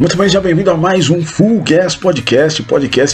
Muito bem, já bem-vindo a mais um Full Gas podcast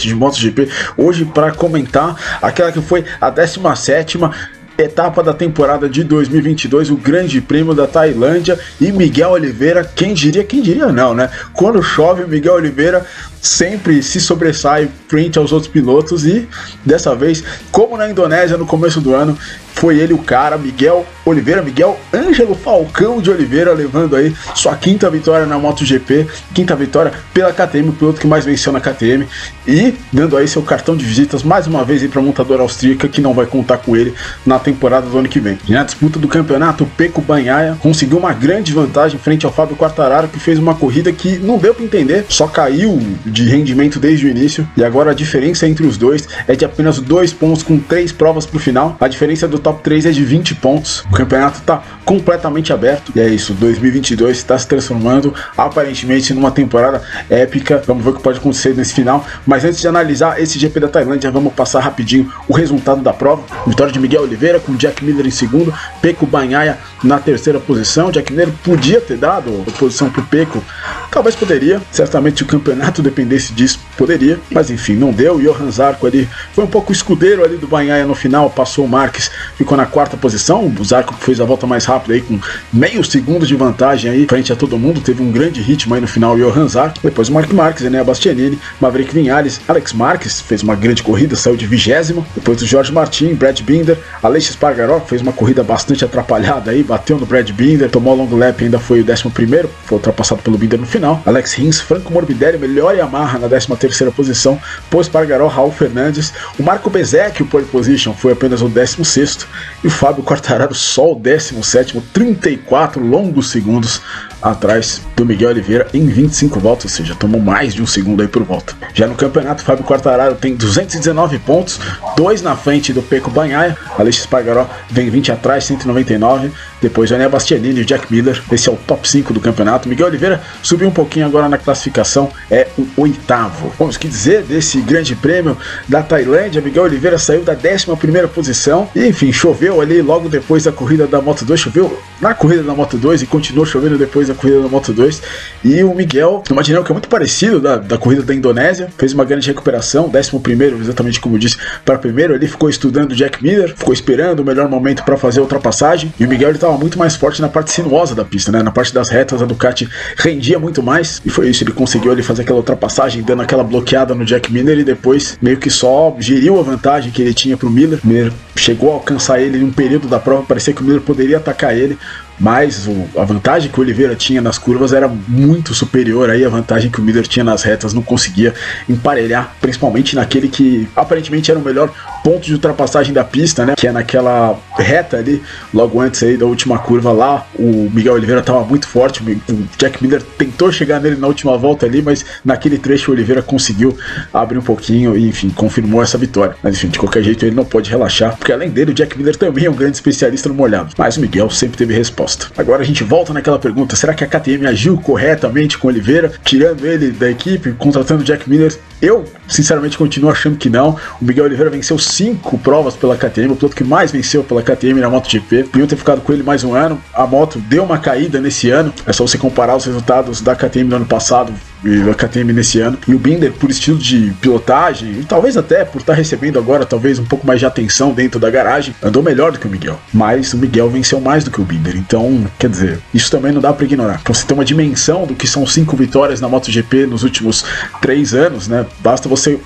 de MotoGP. Hoje para comentar aquela que foi a 17ª etapa da temporada de 2022, o Grande Prêmio da Tailândia, e Miguel Oliveira, quem diria não, né? Quando chove, Miguel Oliveira sempre se sobressai frente aos outros pilotos e dessa vez, como na Indonésia no começo do ano, foi ele o cara, Miguel Oliveira, Miguel Ângelo Falcão de Oliveira, levando aí sua quinta vitória na MotoGP, quinta vitória pela KTM, o piloto que mais venceu na KTM, e dando aí seu cartão de visitas mais uma vez para a montadora austríaca, que não vai contar com ele na temporada do ano que vem. E na disputa do campeonato, o Pecco Bagnaia conseguiu uma grande vantagem frente ao Fábio Quartararo, que fez uma corrida que não deu para entender, só caiu de rendimento desde o início, e agora a diferença entre os dois é de apenas 2 pontos com 3 provas para o final. A diferença do top 3 é de 20 pontos. O campeonato está completamente aberto, e é isso, 2022 está se transformando aparentemente numa temporada épica. Vamos ver o que pode acontecer nesse final, mas antes de analisar esse GP da Tailândia, vamos passar rapidinho o resultado da prova. Vitória de Miguel Oliveira com Jack Miller em segundo, Pecco Bagnaia na terceira posição. Jack Miller podia ter dado a posição para o Pecco, talvez poderia, certamente se o campeonato dependesse disso, poderia, mas enfim, não deu. Johan Zarco ali foi um pouco escudeiro ali do Bagnaia no final, passou o Marques, ficou na quarta posição. O Zarco fez a volta mais rápida aí com meio segundo de vantagem aí frente a todo mundo, teve um grande ritmo aí no final, o Johan Zarco. Depois o Marc Marques, Enea Bastianini, Maverick Vinales, Alex Marques fez uma grande corrida, saiu de 20º. Depois o Jorge Martin, Brad Binder, Aleix Espargaró fez uma corrida bastante atrapalhada aí, bateu no Brad Binder, tomou a long lap, ainda foi o 11º, foi ultrapassado pelo Binder no final. Alex Rins, Franco Morbidelli, melhor Yamaha na 13ª posição, pôs Espargaró, Raul Fernandes, o Marco Bezzecchi, o pole position, foi apenas o 16º, e o Fábio Quartararo só o 17º, 34 longos segundos atrás do Miguel Oliveira em 25 voltas, ou seja, tomou mais de um segundo aí por volta. Já no campeonato, Fábio Quartararo tem 219 pontos, 2 na frente do Pecco Bagnaia, Aleix Espargaró vem 20 atrás, 199, depois o Enea Bastianini e o Jack Miller. Esse é o top 5 do campeonato. Miguel Oliveira subiu um pouquinho agora na classificação, é o 8º. Vamos que dizer desse Grande Prêmio da Tailândia. Miguel Oliveira saiu da 11ª posição e enfim, choveu ali logo depois da corrida da Moto2, choveu na corrida da Moto2 e continuou chovendo depois da corrida da Moto2, e o Miguel, numa dinâmica muito parecida da corrida da Indonésia, fez uma grande recuperação, 11º, exatamente como eu disse, para primeiro. Ele ficou estudando o Jack Miller, ficou esperando o melhor momento para fazer a ultrapassagem, e o Miguel estava muito mais forte na parte sinuosa da pista, né? Na parte das retas a Ducati rendia muito mais, e foi isso, ele conseguiu ali fazer aquela ultrapassagem, dando aquela bloqueada no Jack Miller, e depois meio que só geriu a vantagem que ele tinha para o Miller. O Miller chegou a alcançar ele em um período da prova, parecia que o Miller poderia atacar ele, mas a vantagem que o Oliveira tinha nas curvas era muito superior aí à vantagem que o Miller tinha nas retas, não conseguia emparelhar, principalmente naquele que aparentemente era o melhor ponto de ultrapassagem da pista, né? Que é naquela reta ali, logo antes aí da última curva lá, o Miguel Oliveira estava muito forte, o Jack Miller tentou chegar nele na última volta ali, mas naquele trecho o Oliveira conseguiu abrir um pouquinho e enfim, confirmou essa vitória. Mas enfim, de qualquer jeito ele não pode relaxar, porque além dele o Jack Miller também é um grande especialista no molhado, mas o Miguel sempre teve resposta. Agora a gente volta naquela pergunta: será que a KTM agiu corretamente com o Oliveira, tirando ele da equipe, contratando o Jack Miller? Eu, sinceramente, continuo achando que não. O Miguel Oliveira venceu 5 provas pela KTM, o piloto que mais venceu pela KTM na MotoGP. Podiam ter ficado com ele mais um ano. A moto deu uma caída nesse ano, é só você comparar os resultados da KTM no ano passado e da KTM nesse ano. E o Binder, por estilo de pilotagem, e talvez até por estar recebendo agora talvez um pouco mais de atenção dentro da garagem, andou melhor do que o Miguel. Mas o Miguel venceu mais do que o Binder, então, quer dizer, isso também não dá para ignorar. Pra você ter uma dimensão do que são 5 vitórias na MotoGP nos últimos 3 anos, né? Basta você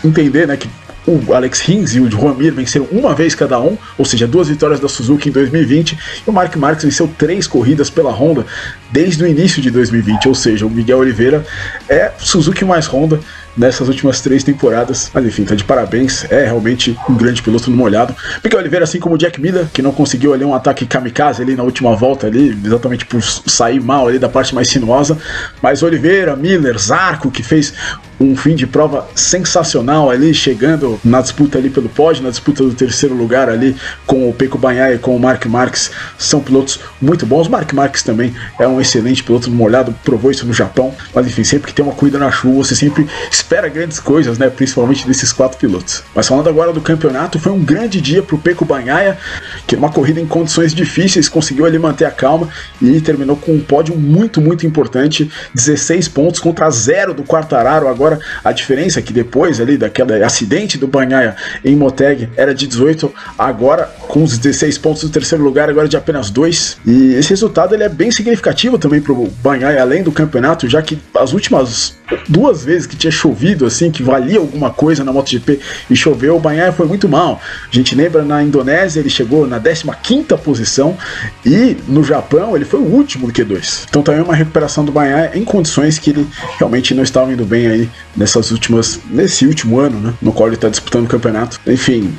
entender, né, que o Alex Rins e o Joan Mir venceram uma vez cada um, ou seja, 2 vitórias da Suzuki em 2020, e o Marc Marques venceu 3 corridas pela Honda desde o início de 2020, ou seja, o Miguel Oliveira é Suzuki mais Honda nessas últimas 3 temporadas. Mas enfim, tá de parabéns, é realmente um grande piloto no molhado. Miguel Oliveira, assim como o Jack Miller, que não conseguiu ali um ataque kamikaze ali na última volta ali, exatamente por sair mal ali da parte mais sinuosa, mas Oliveira, Miller, Zarco, que fez um fim de prova sensacional ali, chegando na disputa ali pelo pódio, na disputa do terceiro lugar ali com o Pecco Bagnaia e com o Marc Marquez. São pilotos muito bons. O Marc Marquez também é um excelente piloto molhado, provou isso no Japão, mas enfim, sempre que tem uma corrida na chuva, você sempre espera grandes coisas, né, principalmente desses 4 pilotos. Mas falando agora do campeonato, foi um grande dia para o Pecco Bagnaia, que numa corrida em condições difíceis conseguiu ali manter a calma e terminou com um pódio muito importante, 16 pontos contra 0 do Quartararo. Agora a diferença é que depois ali daquele acidente do Bagnaia em Motegi era de 18, agora com os 16 pontos do terceiro lugar, agora de apenas 2, e esse resultado ele é bem significativo também para o Bagnaia, além do campeonato, já que as últimas 2 vezes que tinha chovido, assim, que valia alguma coisa na MotoGP e choveu, o Bagnaia foi muito mal. A gente lembra, na Indonésia ele chegou na 15ª posição e no Japão ele foi o último do Q2. Então também uma recuperação do Bagnaia em condições que ele realmente não estava indo bem aí nesse último ano, né, no qual ele está disputando o campeonato. Enfim,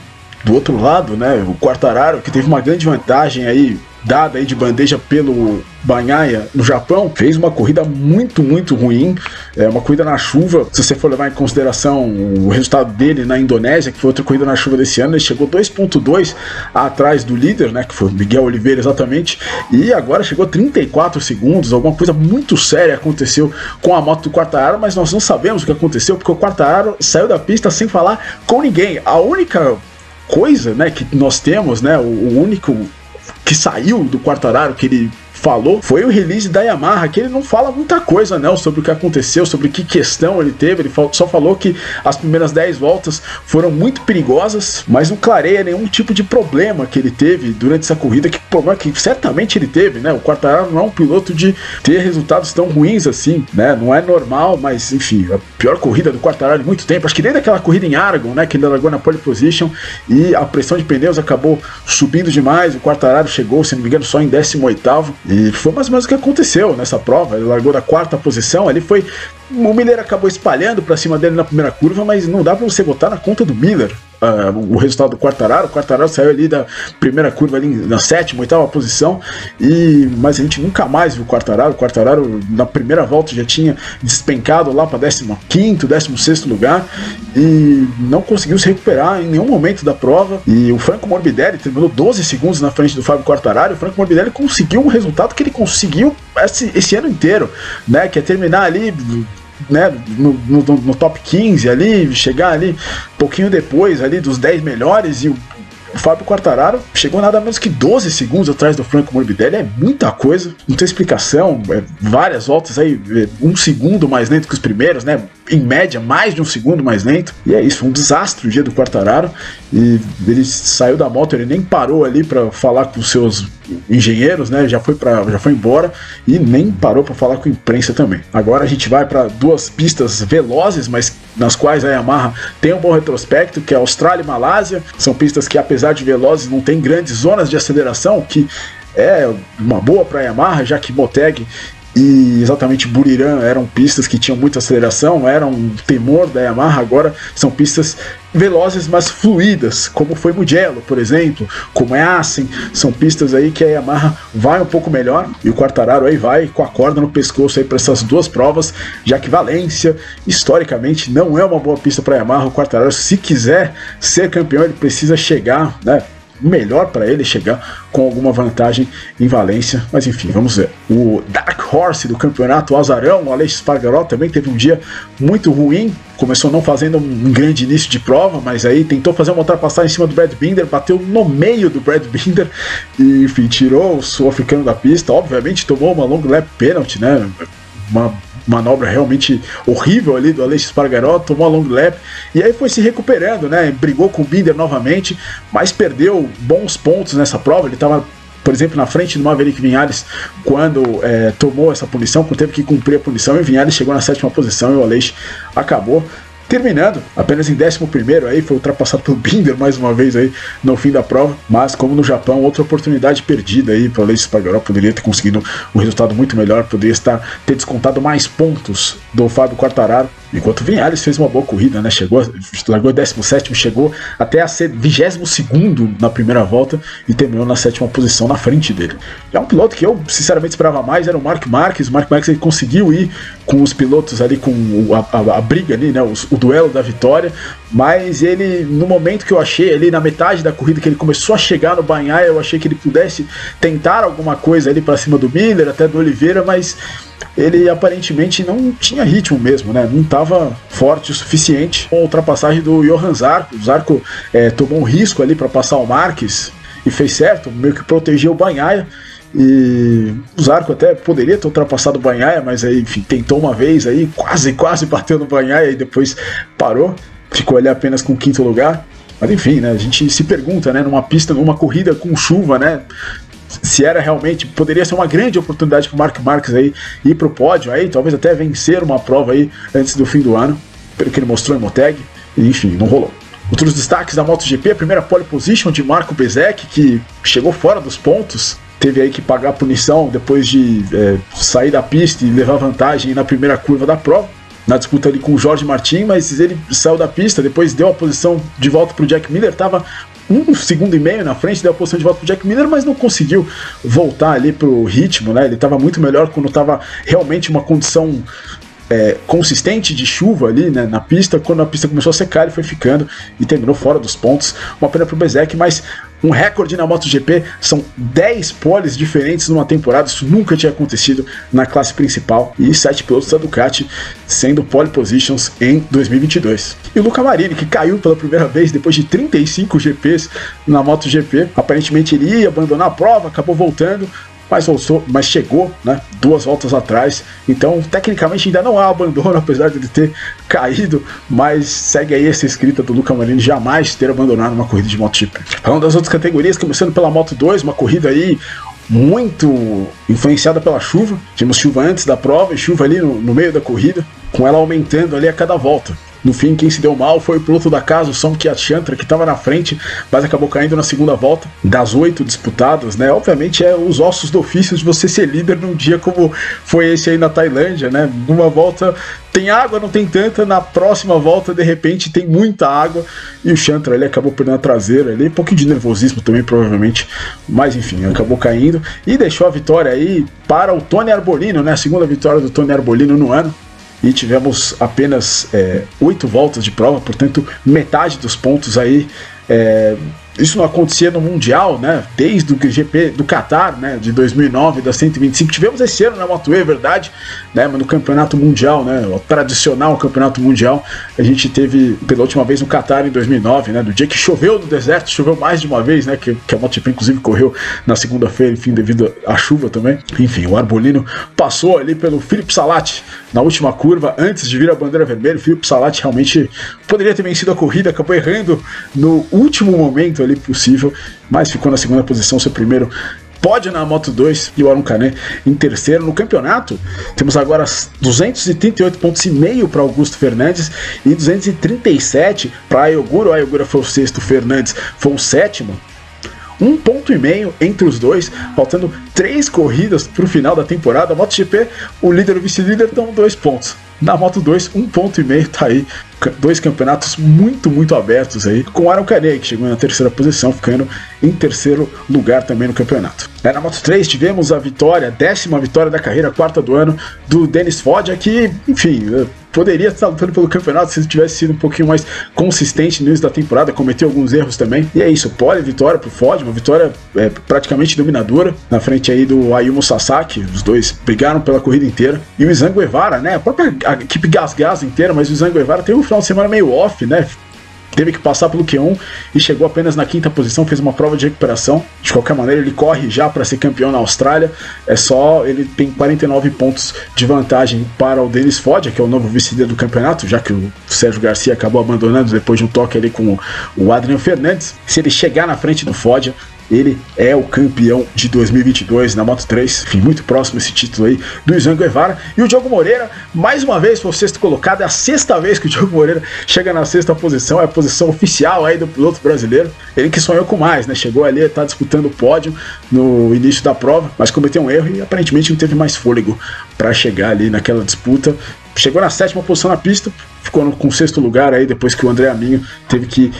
do outro lado, né, o Quartararo, que teve uma grande vantagem aí, dada aí de bandeja pelo Bagnaia no Japão, fez uma corrida muito ruim, uma corrida na chuva. Se você for levar em consideração o resultado dele na Indonésia, que foi outra corrida na chuva desse ano, ele chegou 2.2 atrás do líder, né, que foi o Miguel Oliveira exatamente, e agora chegou 34 segundos, alguma coisa muito séria aconteceu com a moto do Quartararo, mas nós não sabemos o que aconteceu, porque o Quartararo saiu da pista sem falar com ninguém. A única coisa, né, que nós temos, né, o único que saiu do Quartararo, que ele falou, foi o release da Yamaha, que ele não fala muita coisa não sobre o que aconteceu, sobre que questão ele teve. Ele só falou que as primeiras 10 voltas foram muito perigosas, mas não clareia nenhum tipo de problema que ele teve durante essa corrida, que problema que certamente ele teve, né? O Quartararo não é um piloto de ter resultados tão ruins assim, né? Não é normal, mas enfim, a pior corrida do Quartararo em muito tempo, acho que desde aquela corrida em Aragon, né, que ele largou na pole position e a pressão de pneus acabou subindo demais, o Quartararo chegou, se não me engano, só em 18º, e foi mais ou menos o que aconteceu nessa prova. Ele largou da 4ª posição, ali foi... O Miller acabou espalhando para cima dele na primeira curva, mas não dá para você botar na conta do Miller o resultado do Quartararo. O Quartararo saiu ali da primeira curva ali na 7ª, 8ª posição, mas a gente nunca mais viu o Quartararo. O Quartararo na primeira volta já tinha despencado lá para 15º, 16º lugar e não conseguiu se recuperar em nenhum momento da prova. E o Franco Morbidelli terminou 12 segundos na frente do Fábio Quartararo. O Franco Morbidelli conseguiu um resultado que ele conseguiu esse ano inteiro, né, que é terminar ali, né, no top 15 ali, chegar ali um pouquinho depois ali dos 10 melhores, e o Fábio Quartararo chegou nada menos que 12 segundos atrás do Franco Morbidelli. É muita coisa, não tem explicação, várias voltas aí, 1 segundo mais lento que os primeiros, né, em média mais de 1 segundo mais lento, e é isso, foi um desastre o dia do Quartararo, e ele saiu da moto, ele nem parou ali para falar com os seus engenheiros, né, já foi embora e nem parou para falar com a imprensa também. Agora a gente vai para 2 pistas velozes, mas nas quais a Yamaha tem um bom retrospecto, que é a Austrália e Malásia. São pistas que, apesar de velozes, não tem grandes zonas de aceleração, que é uma boa para a Yamaha, já que Motegi e exatamente Buriram eram pistas que tinham muita aceleração, eram um temor da Yamaha. Agora são pistas velozes, mas fluídas, como foi Mugello, por exemplo, como é Assen. São pistas aí que a Yamaha vai um pouco melhor, e o Quartararo aí vai com a corda no pescoço aí para essas 2 provas, já que Valência, historicamente, não é uma boa pista para a Yamaha. O Quartararo, se quiser ser campeão, ele precisa chegar, né, melhor para ele chegar com alguma vantagem em Valência, mas enfim, vamos ver. O Dark Horse do campeonato, o Azarão, o Aleix Espargaró, também teve um dia muito ruim. Começou não fazendo um grande início de prova, mas aí tentou fazer uma ultrapassagem em cima do Brad Binder, bateu no meio do Brad Binder e, enfim, tirou o sul-africano da pista. Obviamente tomou uma long lap penalty, né, uma manobra realmente horrível ali do Aleix Espargaró, tomou a long lap e aí foi se recuperando, né? Brigou com o Binder novamente, mas perdeu bons pontos nessa prova. Ele estava, por exemplo, na frente do Maverick Viñales quando tomou essa punição, quando teve que cumprir a punição, e Viñales chegou na 7ª posição e o Aleix acabou terminando apenas em 11º, aí foi ultrapassado pelo Binder mais uma vez aí no fim da prova. Mas como no Japão, outra oportunidade perdida aí para o Aleix Espargaró. Poderia ter conseguido um resultado muito melhor, poderia ter descontado mais pontos do Fábio Quartararo, enquanto o Viñales fez uma boa corrida, né? Largou 17º, chegou até a ser 22º na primeira volta e terminou na 7ª posição na frente dele. É um piloto que eu sinceramente esperava mais, era o Marc Marquez. O Marc Marquez ele conseguiu ir com os pilotos ali, com a briga ali, né? O duelo da vitória, mas ele, no momento que eu achei ali, na metade da corrida, que ele começou a chegar no Bagnaia, eu achei que ele pudesse tentar alguma coisa ali para cima do Miller, até do Oliveira, mas ele aparentemente não tinha ritmo mesmo, né? Não estava forte o suficiente. Com a ultrapassagem do Johan Zarco, o Zarco tomou um risco ali para passar o Marquez e fez certo, meio que protegeu o Bagnaia. E o Zarco até poderia ter ultrapassado o Bagnaia, mas aí, enfim, tentou uma vez aí, quase bateu no Bagnaia e depois parou, ficou ali apenas com o 5º lugar. Mas enfim, né, a gente se pergunta, né, numa pista, numa corrida com chuva, né, se era realmente, poderia ser uma grande oportunidade para o Marc Marquez aí ir para o pódio, aí talvez até vencer uma prova aí antes do fim do ano, pelo que ele mostrou em Moteg, e enfim, não rolou. Outros destaques da MotoGP: a primeira pole position de Marco Bezzecchi, que chegou fora dos pontos, teve aí que pagar a punição depois de sair da pista e levar vantagem na primeira curva da prova, na disputa ali com o Jorge Martin, mas ele saiu da pista, depois deu a posição de volta para o Jack Miller, estava 1,5 segundos na frente, deu a posição de volta para o Jack Miller, mas não conseguiu voltar ali para o ritmo, né? Ele estava muito melhor quando estava realmente uma condição consistente de chuva ali, né, na pista. Quando a pista começou a secar, ele foi ficando e terminou fora dos pontos. Uma pena para o Bezzecchi, mas um recorde na MotoGP, são 10 poles diferentes numa temporada, isso nunca tinha acontecido na classe principal, e 7 pilotos da Ducati sendo pole positions em 2022. E o Luca Marini, que caiu pela primeira vez depois de 35 GPs na MotoGP, aparentemente ele ia abandonar a prova, acabou voltando, mas chegou, né, 2 voltas atrás, então tecnicamente ainda não há abandono, apesar de ele ter caído, mas segue aí essa escrita do Luca Marini, jamais ter abandonado uma corrida de MotoGP. Falando das outras categorias, começando pela Moto2, uma corrida aí muito influenciada pela chuva. Tivemos chuva antes da prova e chuva ali no meio da corrida, com ela aumentando ali a cada volta. No fim, quem se deu mal foi o piloto da casa, o Somkhiat Chantra, que estava na frente, mas acabou caindo na segunda volta. Das 8 disputadas, né? Obviamente os ossos do ofício de você ser líder num dia como foi esse aí na Tailândia, né? Numa volta tem água, não tem tanta, na próxima volta, de repente, tem muita água, e o Chantra ele acabou perdendo a traseira, ali, um pouquinho de nervosismo também, provavelmente, mas enfim, acabou caindo, e deixou a vitória aí para o Tony Arbolino, né? A segunda vitória do Tony Arbolino no ano. E tivemos apenas 8 voltas de prova, portanto metade dos pontos aí. Isso não acontecia no Mundial, né? Desde o GP do Qatar, né? De 2009, da 125. Tivemos esse ano na Moto E, é verdade, né? Mas no Campeonato Mundial, né? O tradicional Campeonato Mundial, a gente teve pela última vez no Qatar em 2009, né? Do dia que choveu no deserto, choveu mais de uma vez, né? Que a MotoGP inclusive correu na segunda-feira, enfim, devido à chuva também. Enfim, o Arbolino passou ali pelo Filip Salato na última curva, antes de vir a bandeira vermelha. O Filip Salato realmente poderia ter vencido a corrida, acabou errando no último momento ali possível, mas ficou na segunda posição, seu primeiro pódio na Moto2, e o Aron Canet em terceiro. No campeonato temos agora 238,5 pontos para Augusto Fernandes e 237 para Ayogura. O Ayogura foi o sexto, Fernandes foi o sétimo. 1,5 ponto entre os dois, faltando 3 corridas para o final da temporada. A MotoGP, o líder e o vice-líder estão 2 pontos. Na Moto2, 1,5 ponto, tá aí. 2 campeonatos muito abertos aí, com o Aron Canet, que chegou na terceira posição, ficando em terceiro lugar também no campeonato. Na Moto3 tivemos a vitória, 10ª vitória da carreira, 4ª do ano, do Denis Foggia, que, enfim, poderia estar lutando pelo campeonato se ele tivesse sido um pouquinho mais consistente no início da temporada, cometeu alguns erros também. E é isso, pole vitória pro Foggia, uma vitória praticamente dominadora, na frente aí do Ayumu Sasaki. Os dois brigaram pela corrida inteira. E o Izan Guevara, né, a própria equipe Gas inteira, mas o Izan Guevara teve um final de semana meio off, né? Teve que passar pelo Q1 e chegou apenas na 5ª posição, fez uma prova de recuperação. De qualquer maneira, ele corre já para ser campeão na Austrália. Ele tem 49 pontos de vantagem para o Denis Foggia, que é o novo vice-líder do campeonato, já que o Sérgio Garcia acabou abandonando depois de um toque ali com o Adrian Fernandes. Se ele chegar na frente do Foggia, ele é o campeão de 2022 na Moto3, enfim, muito próximo esse título aí do Izan Guevara. E o Diogo Moreira, mais uma vez, foi o sexto colocado, é a sexta vez que o Diogo Moreira chega na sexta posição, é a posição oficial aí do piloto brasileiro. Ele que sonhou com mais, né? Chegou ali, tá disputando o pódio no início da prova, mas cometeu um erro e aparentemente não teve mais fôlego para chegar ali naquela disputa. Chegou na sétima posição na pista, ficou com o sexto lugar aí depois que o André Aminho teve que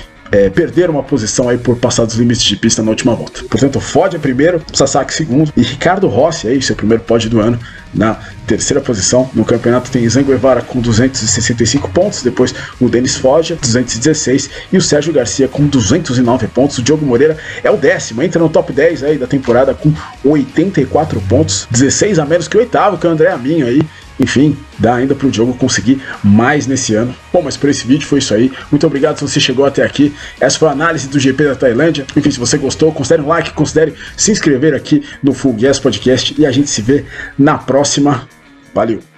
perder uma posição aí por passar dos limites de pista na última volta. Portanto, Foggia primeiro, Sasaki segundo e Ricardo Rossi aí, seu primeiro pódio do ano, na terceira posição. No campeonato tem Izan Guevara com 265 pontos, depois o Denis Foggia, 216, e o Sérgio Garcia com 209 pontos. O Diogo Moreira é o décimo, entra no top 10 aí da temporada com 84 pontos, 16 a menos que o oitavo, que é o André Aminho aí. Enfim, dá ainda para o Diogo conseguir mais nesse ano. Bom, mas por esse vídeo foi isso aí. Muito obrigado se você chegou até aqui. Essa foi a análise do GP da Tailândia. Enfim, se você gostou, considere um like, considere se inscrever aqui no Full Gas Podcast e a gente se vê na próxima. Valeu!